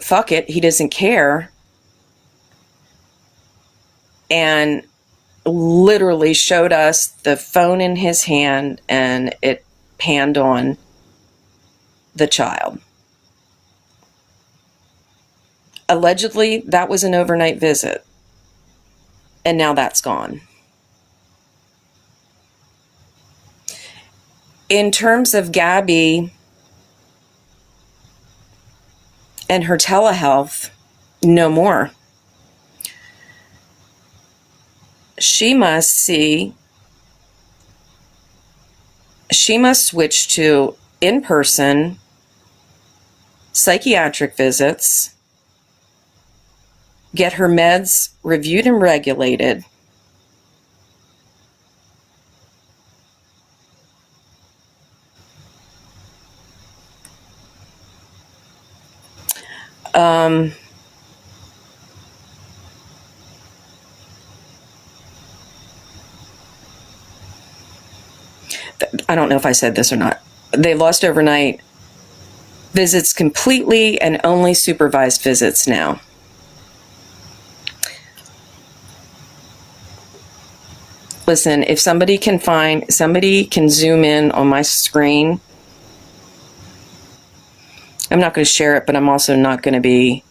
fuck it, he doesn't care, and literally showed us the phone in his hand, and it panned on the child. Allegedly, that was an overnight visit, and now that's gone. In terms of Gabi and her telehealth, no more. She must switch to in-person psychiatric visits, get her meds reviewed and regulated, I don't know if I said this or not. They lost overnight visits completely and only supervised visits now. Listen, if somebody can zoom in on my screen. I'm not going to share it, but I'm also not going to be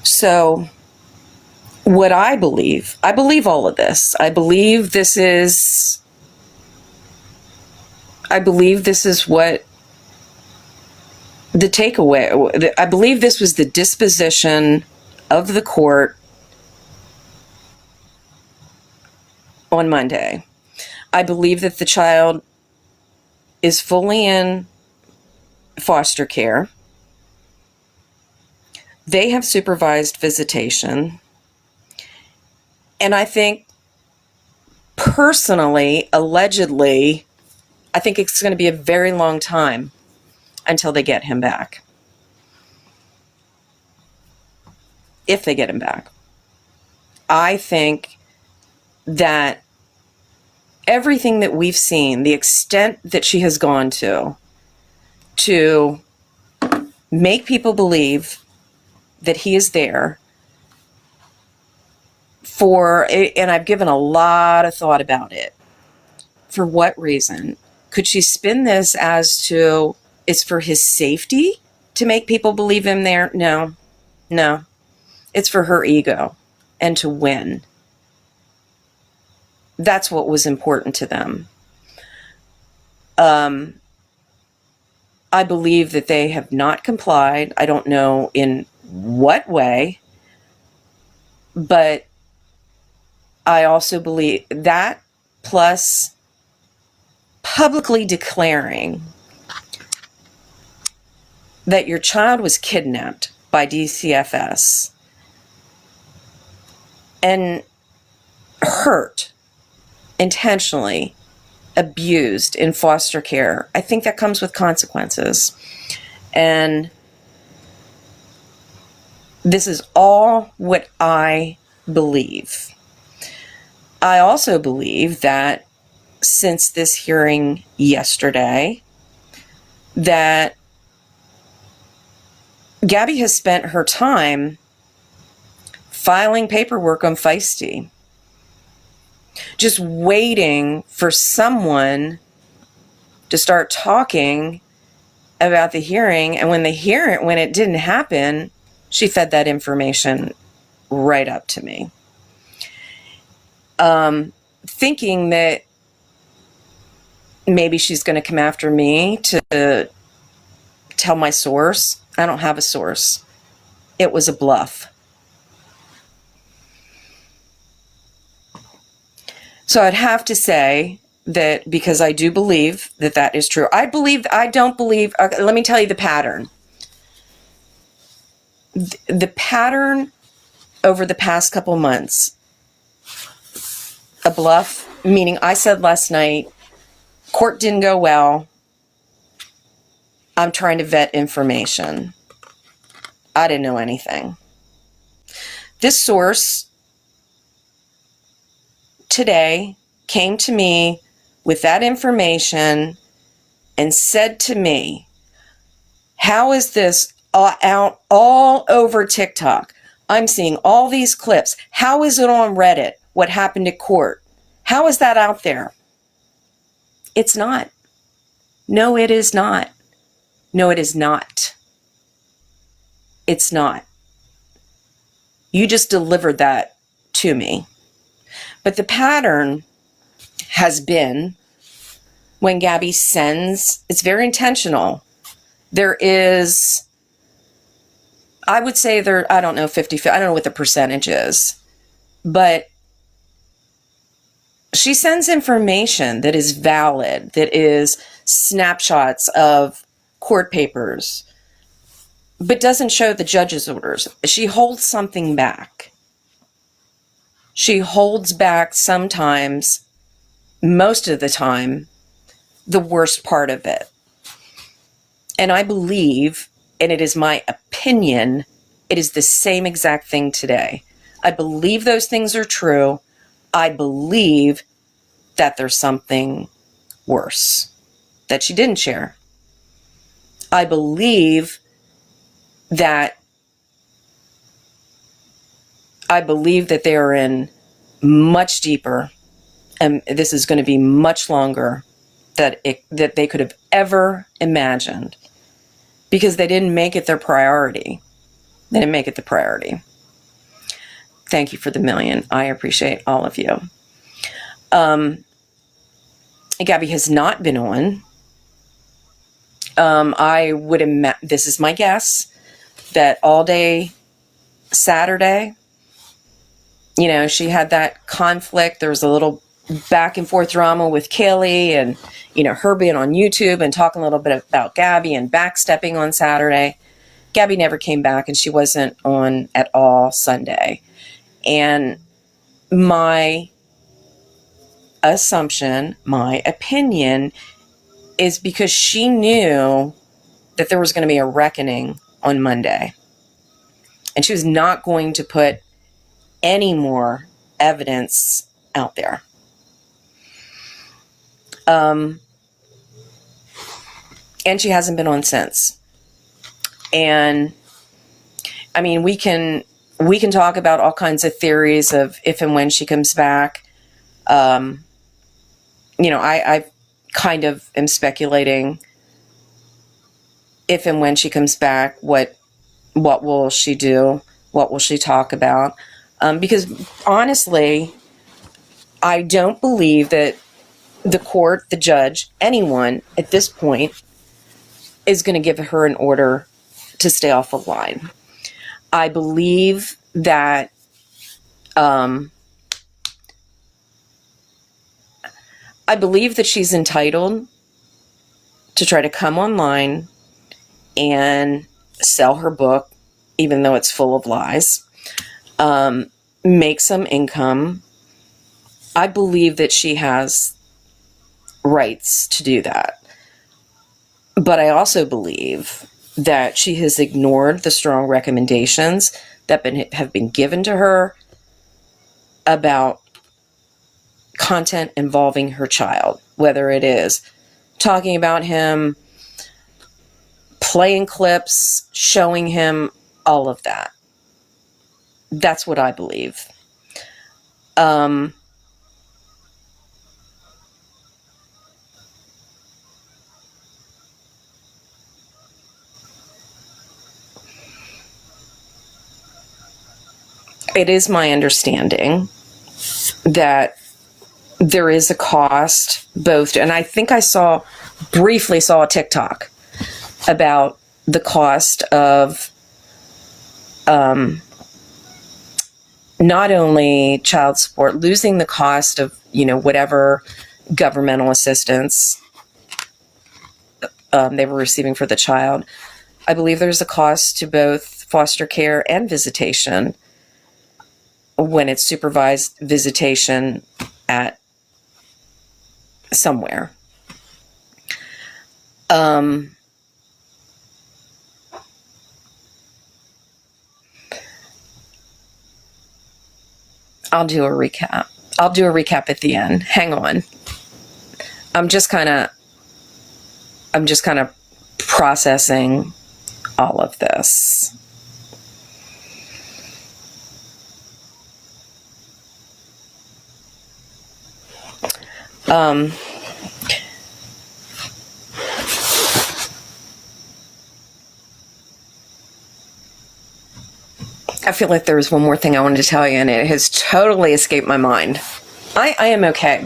so what I believe all of this. I believe this is what the takeaway, I believe this was the disposition of the court on Monday. I believe that the child is fully in foster care. They have supervised visitation. And I think, personally, allegedly, I think it's going to be a very long time until they get him back. If they get him back. I think that everything that we've seen, the extent that she has gone to make people believe that he is there and I've given a lot of thought about it. For what reason? Could she spin this as to it's for his safety to make people believe him there? No. It's for her ego and to win. That's what was important to them. I believe that they have not complied. I don't know in what way, but I also believe that, plus publicly declaring that your child was kidnapped by DCFS and hurt, intentionally abused in foster care. I think that comes with consequences. And this is all what I believe. I also believe that since this hearing yesterday, that Gabi has spent her time filing paperwork on Feisty, just waiting for someone to start talking about the hearing. And when it didn't happen, she fed that information right up to me. Thinking that maybe she's going to come after me to tell my source. I don't have a source. It was a bluff. So I'd have to say that, because I do believe that that is true. Let me tell you the pattern. The pattern over the past couple months, a bluff, meaning I said last night, court didn't go well. I'm trying to vet information. I didn't know anything. This source today came to me with that information and said to me, how is this out all over TikTok? I'm seeing all these clips. How is it on Reddit? What happened at court? How is that out there? It's not. No, it is not. No, it is not. It's not. You just delivered that to me. But the pattern has been when Gabi sends, it's very intentional. There is, I would say I don't know, 50, I don't know what the percentage is, but she sends information that is valid, that is snapshots of court papers, but doesn't show the judge's orders. She holds something back. She holds back sometimes, most of the time, the worst part of it. And I believe, and it is my opinion, it is the same exact thing today. I believe those things are true. I believe that there's something worse that she didn't share. I believe that they are in much deeper, and this is going to be much longer that they could have ever imagined, because they didn't make it their priority. They didn't make it the priority. Thank you for the million. I appreciate all of you. Gabi has not been on. I would imagine, this is my guess, that all day Saturday, she had that conflict. There was a little back and forth drama with Kaylee, and, her being on YouTube and talking a little bit about Gabi and backstepping on Saturday. Gabi never came back, and she wasn't on at all Sunday. And my assumption, my opinion, is because she knew that there was going to be a reckoning on Monday. And she was not going to put any more evidence out there. And she hasn't been on since. And I mean, we can talk about all kinds of theories of if and when she comes back. I kind of am speculating if and when she comes back, what will she do? What will she talk about? Because honestly, I don't believe that the court, the judge, anyone at this point is going to give her an order to stay off the line. I believe that she's entitled to try to come online and sell her book, even though it's full of lies, make some income. I believe that she has rights to do that. But I also believe that she has ignored the strong recommendations that have been given to her about content involving her child, whether it is talking about him, playing clips, showing him, all of that. That's what I believe. It is my understanding that there is a cost, both, and I think I briefly saw a TikTok about the cost of not only child support, losing the cost of, whatever governmental assistance they were receiving for the child. I believe there's a cost to both foster care and visitation when it's supervised visitation at somewhere. I'll do a recap. I'll do a recap at the end. Hang on. I'm just kind of processing all of this. I feel like there was one more thing I wanted to tell you, and it has totally escaped my mind. I am okay.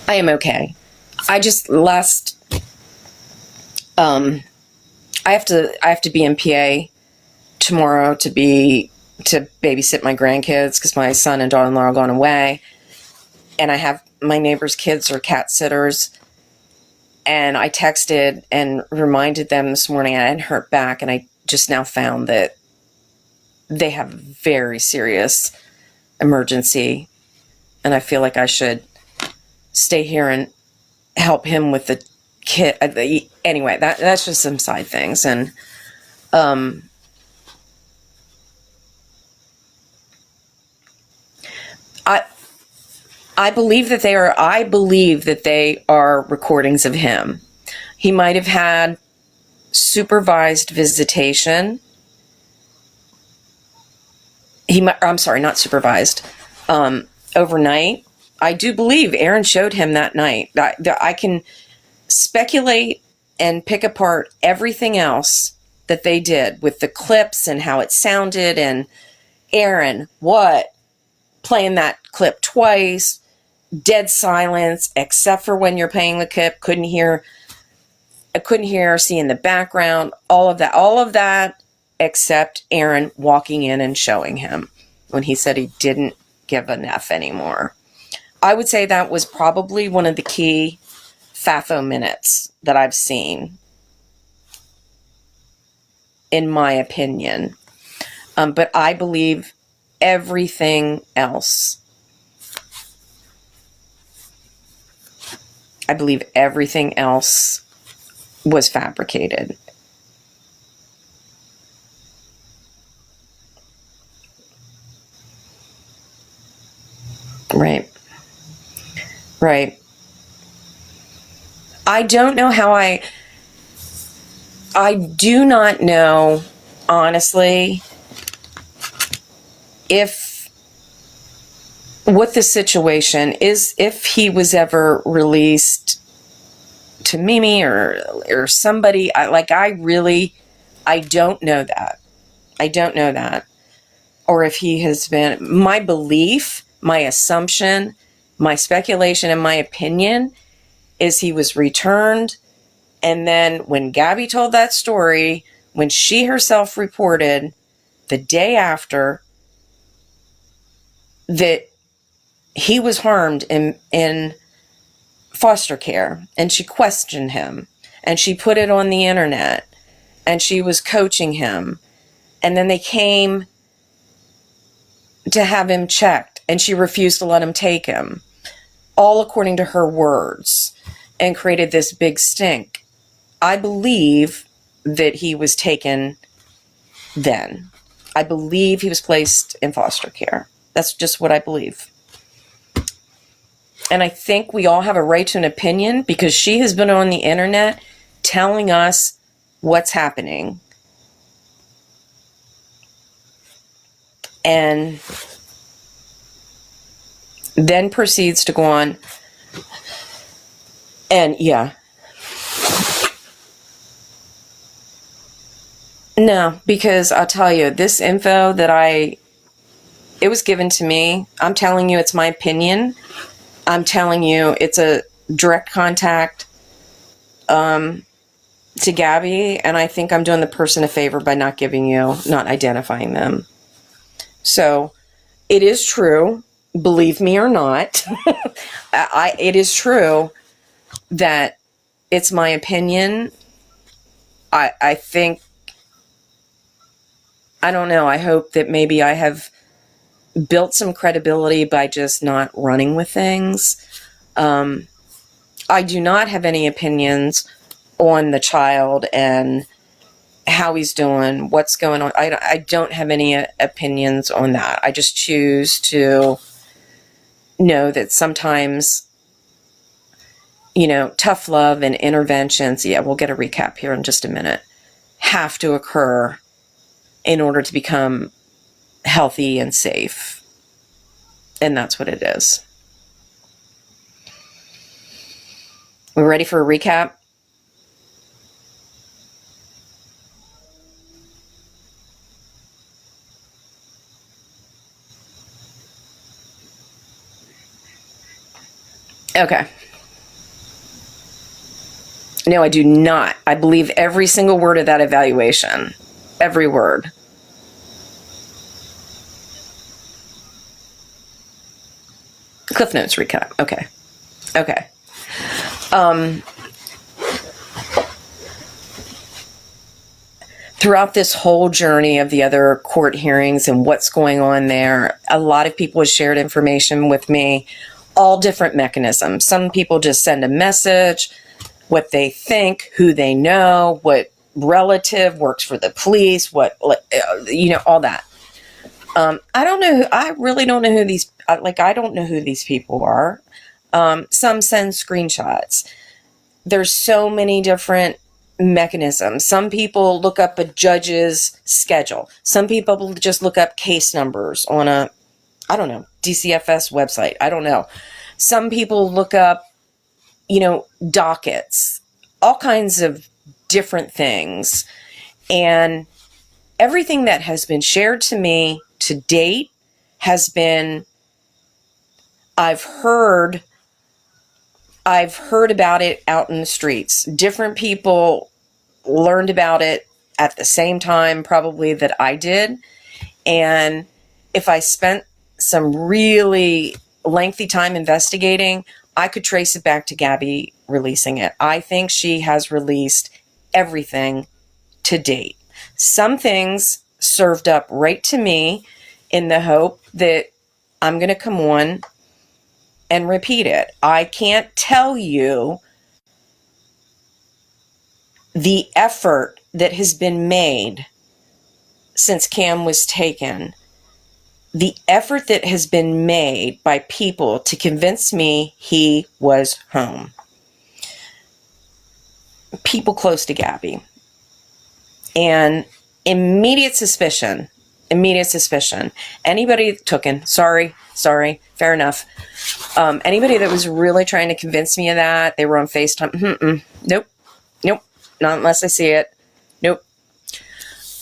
I am okay. I just I have to be in PA tomorrow to babysit my grandkids because my son and daughter-in-law are gone away, and I have my neighbor's kids are cat sitters. And I texted and reminded them this morning. I hadn't heard back, and I just now found that they have a very serious emergency, and I feel like I should stay here and help him with the kid. Anyway, that's just some side things, and I believe that they are recordings of him. He might have had supervised visitation. I'm sorry, not supervised. Overnight. I do believe Aaron showed him that night. I can speculate and pick apart everything else that they did with the clips and how it sounded, and Aaron, what? Playing that clip twice, dead silence, except for when you're playing the clip. I couldn't hear or see in the background, all of that, except Aaron walking in and showing him when he said he didn't give an F anymore. I would say that was probably one of the key FAFO minutes that I've seen, in my opinion. But I believe everything else. I believe everything else was fabricated. Right. I don't know how I do not know, honestly, what the situation is, if he was ever released to Mimi or somebody. I don't know that. I don't know that. Or if he has been, my belief, my assumption, my speculation, and my opinion is he was returned. And then when Gabby told that story, when she herself reported the day after that he was harmed in foster care, and she questioned him, and she put it on the internet, and she was coaching him, and then they came to have him checked, and she refused to let him take him, all according to her words, and created this big stink. I believe that he was taken then. I believe he was placed in foster care. That's just what I believe. And I think we all have a right to an opinion, because she has been on the internet telling us what's happening. And then proceeds to go on. And yeah. No, because I'll tell you, this info it was given to me. I'm telling you, it's my opinion. I'm telling you, it's a direct contact to Gabby, and I think I'm doing the person a favor by not identifying them. So, it is true, believe me or not, it is true that it's my opinion. I think, I don't know, I hope that maybe I have built some credibility by just not running with things. I do not have any opinions on the child and how he's doing, what's going on. I don't have any opinions on that. I just choose to know that sometimes, tough love and interventions, we'll get a recap here in just a minute, have to occur in order to become healthy and safe. And that's what it is. We ready for a recap? Okay. No, I do not. I believe every single word of that evaluation. Every word. Cliff Notes recap. Okay. Throughout this whole journey of the other court hearings and what's going on there, a lot of people have shared information with me, all different mechanisms. Some people just send a message, what they think, who they know, what relative works for the police, all that. I don't know. I really don't know who these, I don't know who these people are. Some send screenshots. There's so many different mechanisms. Some people look up a judge's schedule. Some people just look up case numbers on DCFS website. I don't know. Some people look up, dockets, all kinds of different things. And everything that has been shared to me to date has been, I've heard about it out in the streets. Different people learned about it at the same time probably that I did. And if I spent some really lengthy time investigating, I could trace it back to Gabi releasing it. I think she has released everything to date. Some things served up right to me in the hope that I'm going to come on and repeat it. I can't tell you the effort that has been made since Cam was taken, the effort that has been made by people to convince me he was home. People close to Gabi. And immediate suspicion. Anybody tooken, sorry, fair enough. Anybody that was really trying to convince me of that, they were on FaceTime. Nope, not unless I see it. Nope.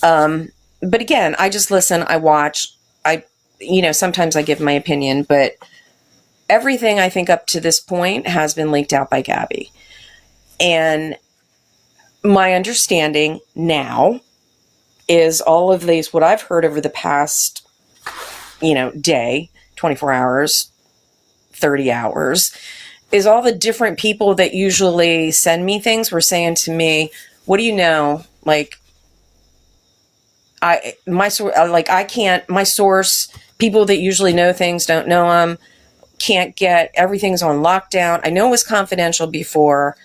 But again, I just listen, I watch, sometimes I give my opinion, but everything I think up to this point has been leaked out by Gabi. And my understanding now is all of these, what I've heard over the past, day, 24 hours, 30 hours, is all the different people that usually send me things were saying to me, what do you know? My source, people that usually know things don't know them, can't get, everything's on lockdown. I know it was confidential before.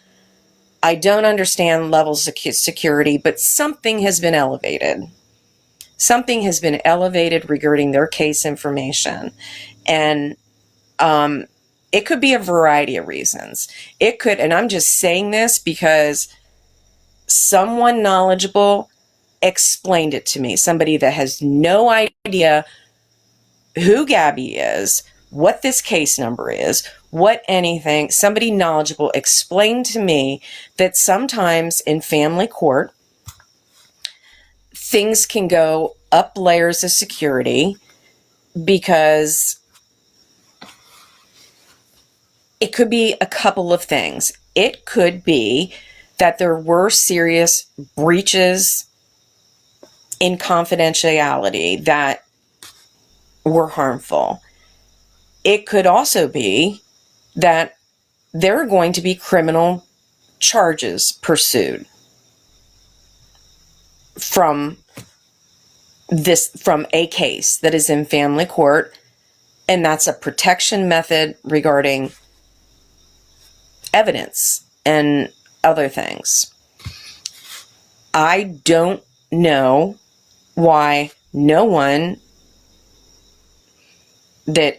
I don't understand levels of security, but something has been elevated. Something has been elevated regarding their case information. And it could be a variety of reasons. It could, and I'm just saying this because someone knowledgeable explained it to me. Somebody that has no idea who Gabi is, what this case number is, what anything, somebody knowledgeable explained to me that sometimes in family court, things can go up layers of security because it could be a couple of things. It could be that there were serious breaches in confidentiality that were harmful. It could also be that there are going to be criminal charges pursued from a case that is in family court, and that's a protection method regarding evidence and other things. I don't know why no one that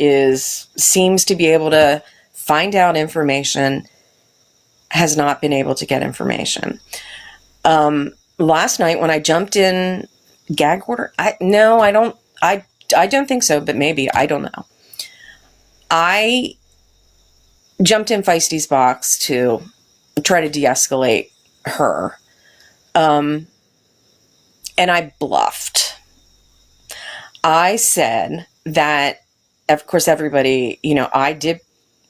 seems to be able to find out information has not been able to get information. Last night when I jumped in gag order, I don't think so, but maybe, I don't know. I jumped in Feisty's box to try to de-escalate her. And I bluffed. I said that, of course, everybody, I did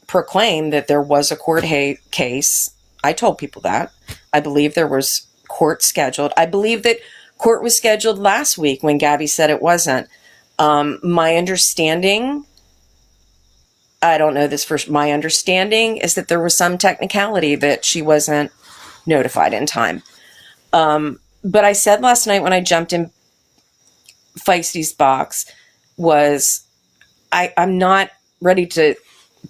proclaim that there was a court case. I told people that. I believe there was court scheduled. I believe that court was scheduled last week when Gabi said it wasn't. My understanding, I don't know this first, my understanding is that there was some technicality that she wasn't notified in time. But I said last night when I jumped in Feisty's box was, I'm not ready to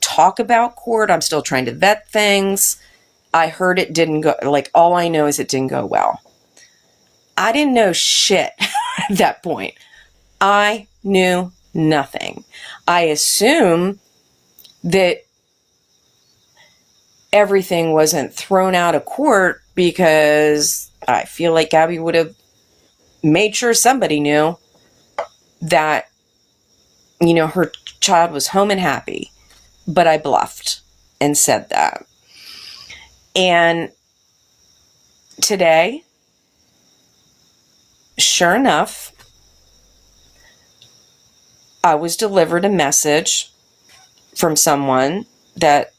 talk about court. I'm still trying to vet things. I heard it didn't go, all I know is it didn't go well. I didn't know shit at that point. I knew nothing. I assume that everything wasn't thrown out of court because I feel like Gabi would have made sure somebody knew that, her child was home and happy. But I bluffed and said that. And today, sure enough, I was delivered a message from someone that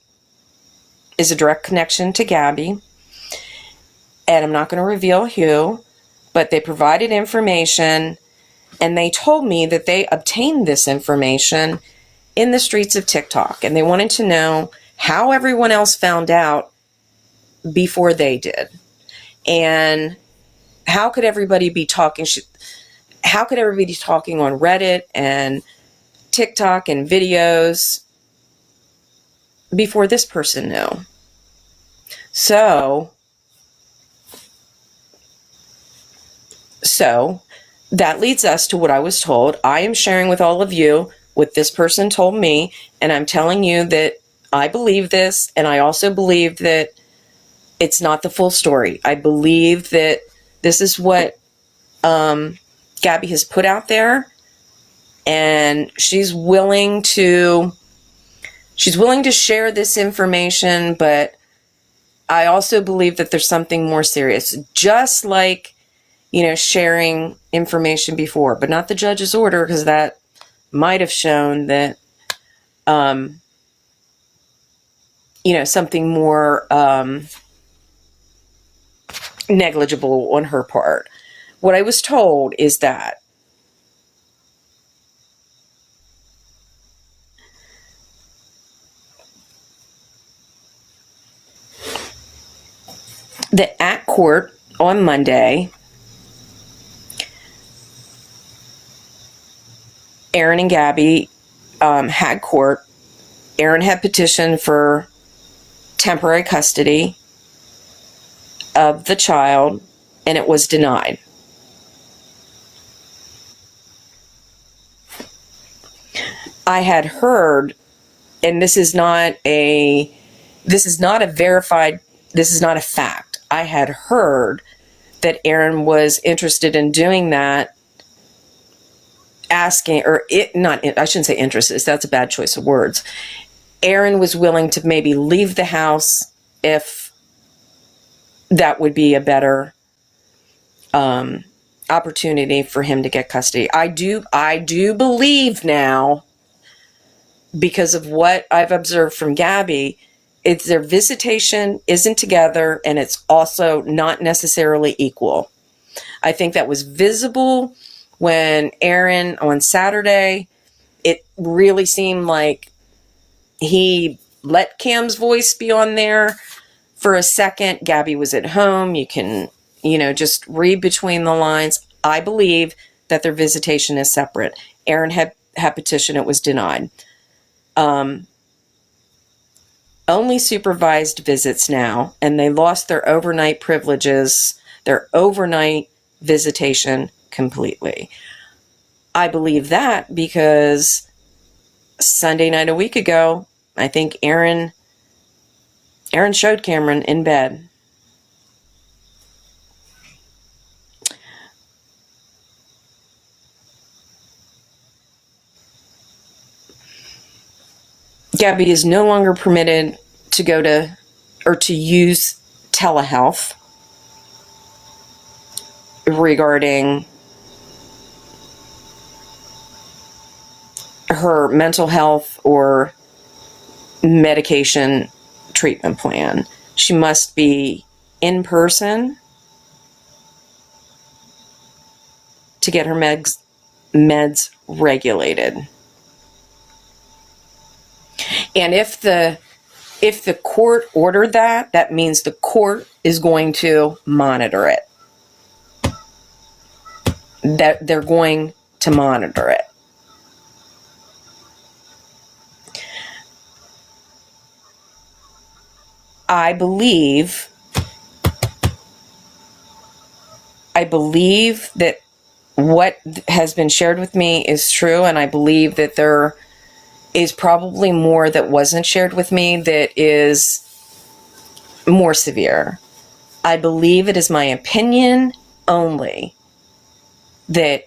is a direct connection to Gabi. And I'm not going to reveal who, but they provided information, and they told me that they obtained this information in the streets of TikTok, and they wanted to know how everyone else found out before they did. And how could everybody be talking? How could everybody be talking on Reddit and TikTok and videos before this person knew? So that leads us to what I was told. I am sharing with all of you what this person told me, and I'm telling you that I believe this, and I also believe that it's not the full story. I believe that this is what Gabi has put out there, and she's willing to share this information, but I also believe that there's something more serious, just like, sharing information before, but not the judge's order, because that might have shown that, something more negligible on her part. What I was told is that at court on Monday, Aaron and Gabi had court. Aaron had petitioned for temporary custody of the child, and it was denied. I had heard, and this is not a fact. I had heard that Aaron was interested in doing that, I shouldn't say interested, that's a bad choice of words. Aaron was willing to maybe leave the house if that would be a better opportunity for him to get custody. I do believe now, because of what I've observed from Gabi, it's their visitation isn't together, and it's also not necessarily equal. I think that was visible when Aaron, on Saturday, it really seemed like he let Cam's voice be on there for a second. Gabi was at home. You can, just read between the lines. I believe that their visitation is separate. Aaron had petitioned, it was denied. Only supervised visits now, and they lost their overnight privileges, their overnight visitation completely. I believe that because Sunday night a week ago, I think Aaron showed Cameron in bed. Gabi is no longer permitted to go to or to use telehealth regarding her mental health or medication treatment plan. She must be in person to get her meds regulated. And if the court ordered that, that means the court is going to monitor it. That they're going to monitor it. I believe that what has been shared with me is true, and I believe that there is probably more that wasn't shared with me that is more severe. I believe it is my opinion only that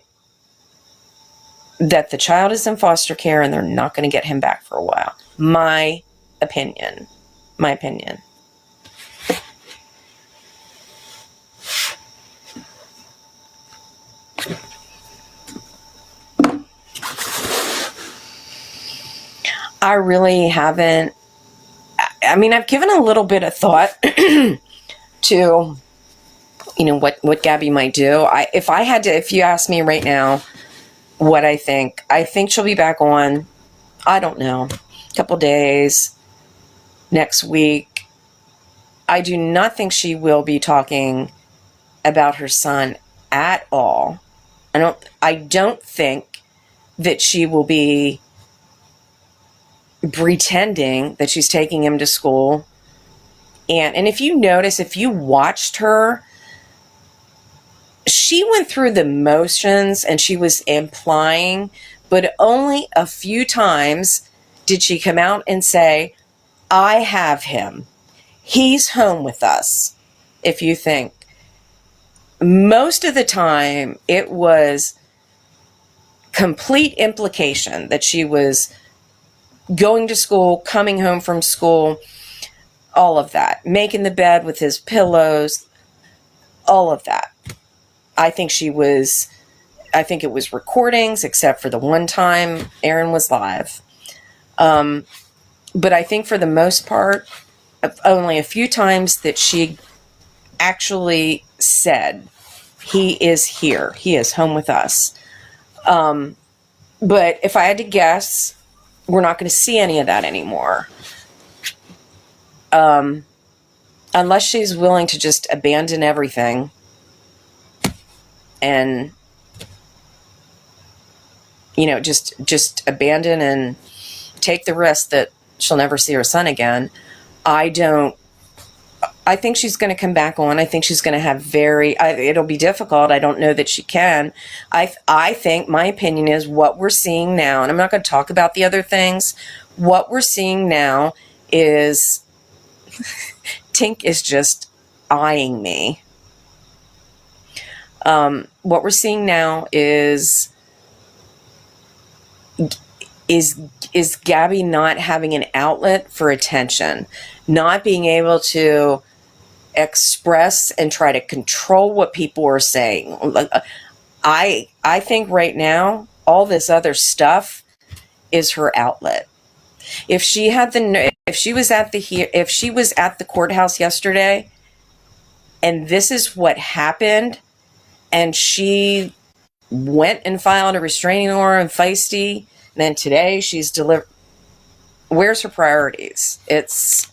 the child is in foster care and they're not going to get him back for a while. My opinion. I really haven't. I mean, I've given a little bit of thought to, what Gabi might do. If you ask me right now what I think she'll be back on, I don't know, a couple days, next week. I do not think she will be talking about her son at all. I don't think that she will be pretending that she's taking him to school. And if you notice, if you watched her, she went through the motions and she was implying, but only a few times did she come out and say, I have him. He's home with us. If you think. Most of the time, it was complete implication that she was going to school, coming home from school, all of that. Making the bed with his pillows, all of that. I think it was recordings, except for the one time Aaron was live. But I think for the most part, only a few times that she actually said, he is here. He is home with us. But if I had to guess, we're not going to see any of that anymore. Unless she's willing to just abandon everything and, just abandon and take the risk that she'll never see her son again. I think she's going to come back on. I think she's going to have it'll be difficult. I don't know that she can. I think my opinion is what we're seeing now, and I'm not going to talk about the other things. What we're seeing now is Tink is just eyeing me. What we're seeing now is Gabi not having an outlet for attention, not being able to express and try to control what people are saying. I think right now all this other stuff is her outlet. If she was at the courthouse yesterday and this is what happened and she went and filed a restraining order in Feisty, and then today she's delivered, where's her priorities? It's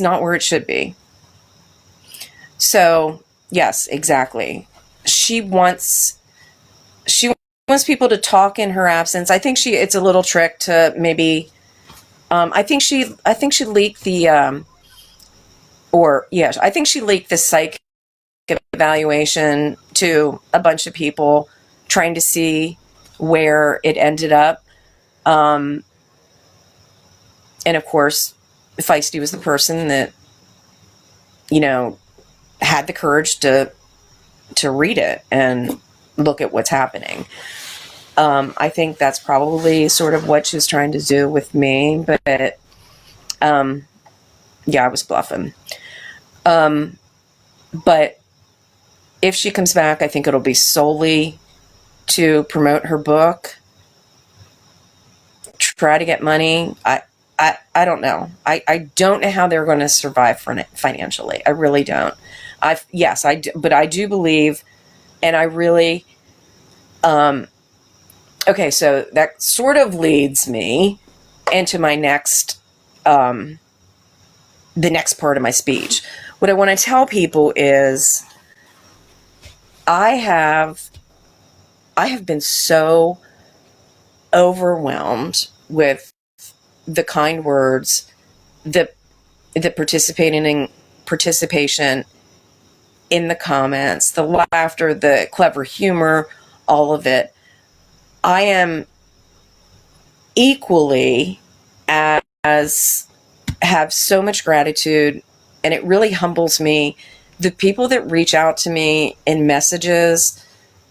not where it should be. So, yes, exactly. She wants people to talk in her absence. I think it's a little trick to maybe I think she leaked the I think she leaked the psych evaluation to a bunch of people, trying to see where it ended up. And of course, Feisty was the person that, had the courage to read it and look at what's happening. I think that's probably sort of what she was trying to do with me, but yeah, I was bluffing. But if she comes back, I think it'll be solely to promote her book, try to get money. I don't know. I don't know how they're going to survive financially. I really don't. But I do believe, and I really, okay, so that sort of leads me into my next, the next part of my speech. What I want to tell people is I have been so overwhelmed with the kind words, the participation in the comments, the laughter, the clever humor, all of it. I am equally as have so much gratitude, and it really humbles me. The people that reach out to me in messages,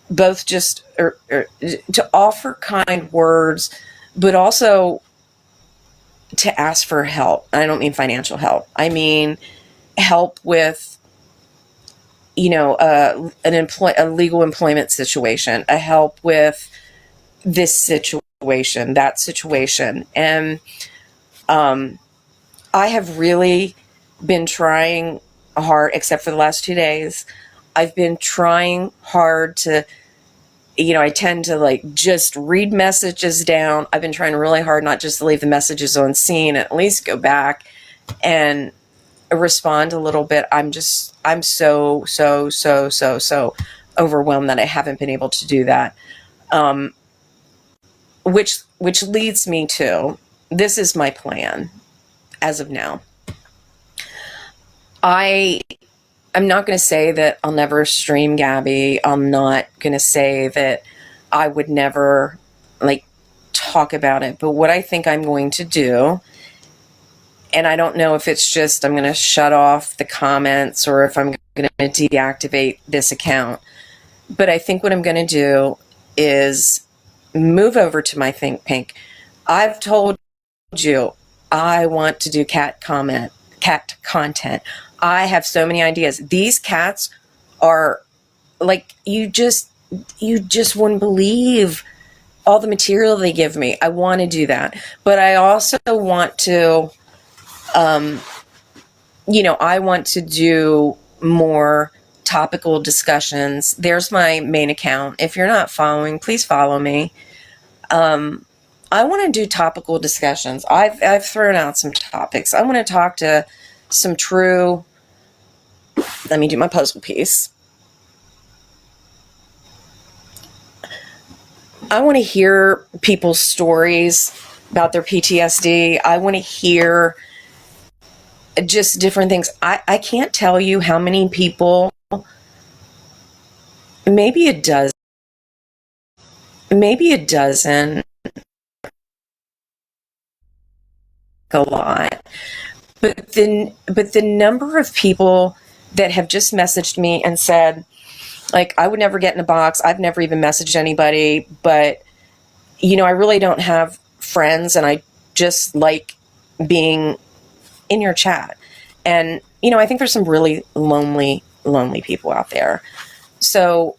both just to offer kind words, but also to ask for help. I don't mean financial help. I mean help with, a legal employment situation, a help with this situation, that situation. And I have really been trying hard, except for the last 2 days. I've been trying hard to, I tend to just read messages down. I've been trying really hard not just to leave the messages on scene, at least go back and respond a little bit. I'm so overwhelmed that I haven't been able to do that. Which leads me to, this is my plan as of now. I'm not going to say that I'll never stream Gabi. I'm not going to say that I would never talk about it. But what I think I'm going to do, and I don't know if it's just I'm going to shut off the comments or if I'm going to deactivate this account. But I think what I'm going to do is move over to my Think Pink. I've told you I want to do cat content. I have so many ideas. These cats are you just wouldn't believe all the material they give me. I want to do that. But I also want to, I want to do more topical discussions. There's my main account. If you're not following, please follow me. I want to do topical discussions. I've thrown out some topics. I want to talk to some true, let me do my puzzle piece. I want to hear people's stories about their PTSD. I want to hear just different things. I can't tell you how many people, maybe a dozen, a lot, but the number of people that have just messaged me and said, I would never get in a box. I've never even messaged anybody, but I really don't have friends, and I just like being in your chat. And I think there's some really lonely people out there. So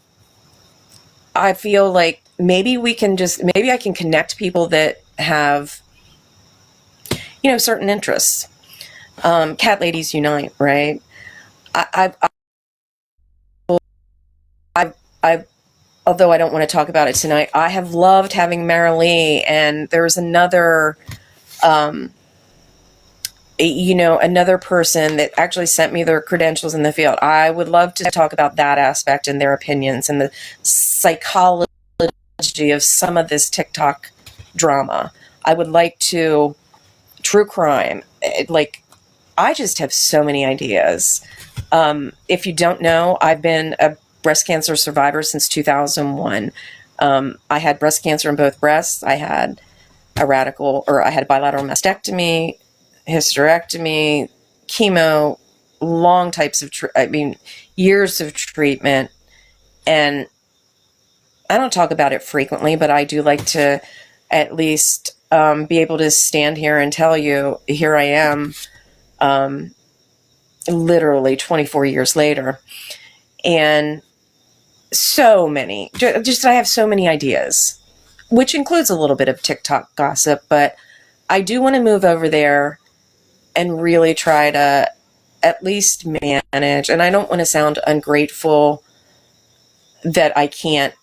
I feel like maybe I can connect people that have certain interests. Cat ladies unite, right? I've although I don't want to talk about it tonight, I have loved having Marilee, and there's another another person that actually sent me their credentials in the field. I would love to talk about that aspect and their opinions and the psychology of some of this TikTok drama. I would like to, true crime, I just have so many ideas. If you don't know, I've been a breast cancer survivor since 2001. I had breast cancer in both breasts. I had a bilateral mastectomy, hysterectomy, chemo, long types of, years of treatment. And I don't talk about it frequently, but I do like to at least be able to stand here and tell you, here I am, literally 24 years later. And so many, I have so many ideas, which includes a little bit of TikTok gossip, but I do want to move over there and really try to at least manage. And I don't want to sound ungrateful that I can't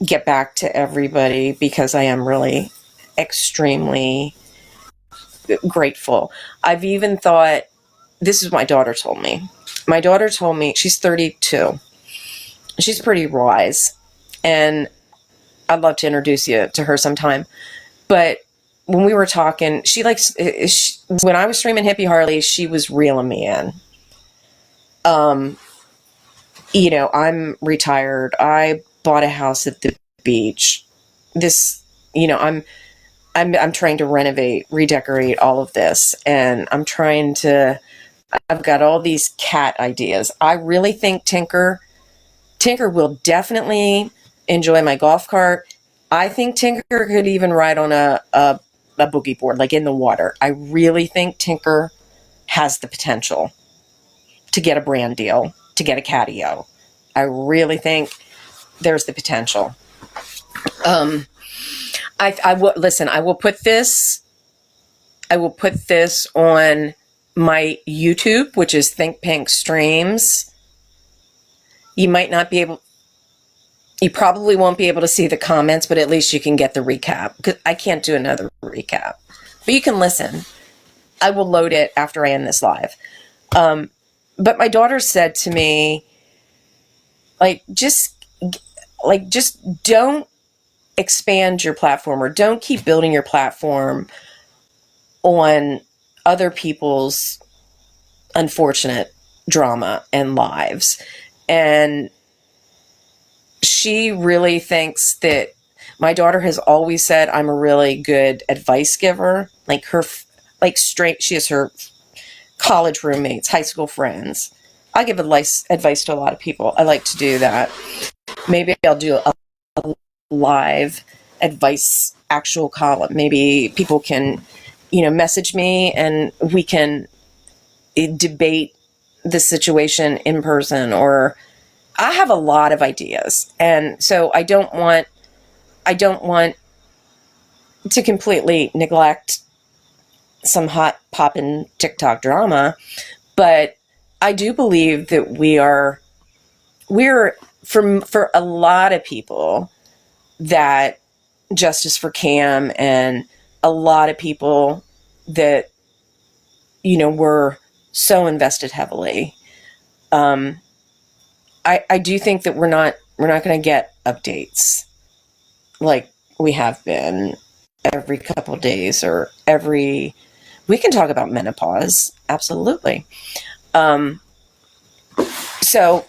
get back to everybody, because I am really extremely grateful. I've even thought, this is what my daughter told me. My daughter told me, she's 32. She's pretty wise, and I'd love to introduce you to her sometime. But when we were talking, when I was streaming Hippie Harley, she was reeling me in. I'm retired. I bought a house at the beach. I'm trying to renovate, redecorate all of this, and I've got all these cat ideas. I really think Tinker will definitely enjoy my golf cart. I think Tinker could even ride on a boogie board, like in the water. I really think Tinker has the potential to get a brand deal, to get a catio. I really think there's the potential. I will put this on my YouTube, which is Think Pink Streams. You probably won't be able to see the comments, but at least you can get the recap, because I can't do another recap, but you can listen. I will load it after I end this live. But my daughter said to me, just don't expand your platform, or don't keep building your platform on other people's unfortunate drama and lives. And she really thinks that my daughter has always said I'm a really good advice giver. She has her college roommates, high school friends. I give advice to a lot of people. I like to do that. Maybe I'll do a live advice actual column. Maybe people can, message me and we can debate the situation in person, or I have a lot of ideas. And so I don't want to completely neglect some hot poppin' TikTok drama, but I do believe that we're for a lot of people, that justice for Cam, and a lot of people that were so invested heavily. I do think that we're not going to get updates like we have been every couple of days, or we can talk about menopause. Absolutely. So